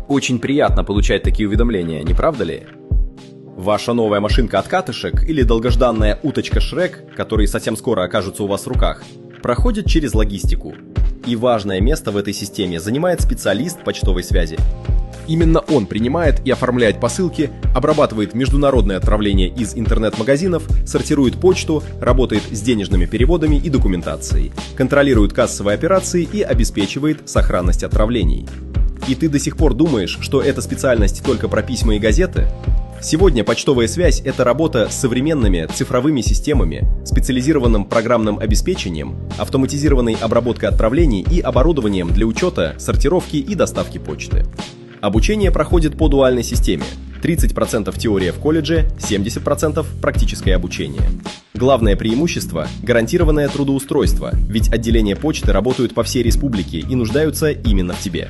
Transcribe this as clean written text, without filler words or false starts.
Очень приятно получать такие уведомления, не правда ли? Ваша новая машинка от катышек или долгожданная уточка Шрек, которые совсем скоро окажутся у вас в руках, проходит через логистику. И важное место в этой системе занимает специалист почтовой связи. Именно он принимает и оформляет посылки, обрабатывает международное отправление из интернет-магазинов, сортирует почту, работает с денежными переводами и документацией, контролирует кассовые операции и обеспечивает сохранность отправлений. И ты до сих пор думаешь, что эта специальность только про письма и газеты? Сегодня почтовая связь – это работа с современными цифровыми системами, специализированным программным обеспечением, автоматизированной обработкой отправлений и оборудованием для учета, сортировки и доставки почты. Обучение проходит по дуальной системе. 30% теория в колледже, 70% практическое обучение. Главное преимущество – гарантированное трудоустройство, ведь отделения почты работают по всей республике и нуждаются именно в тебе.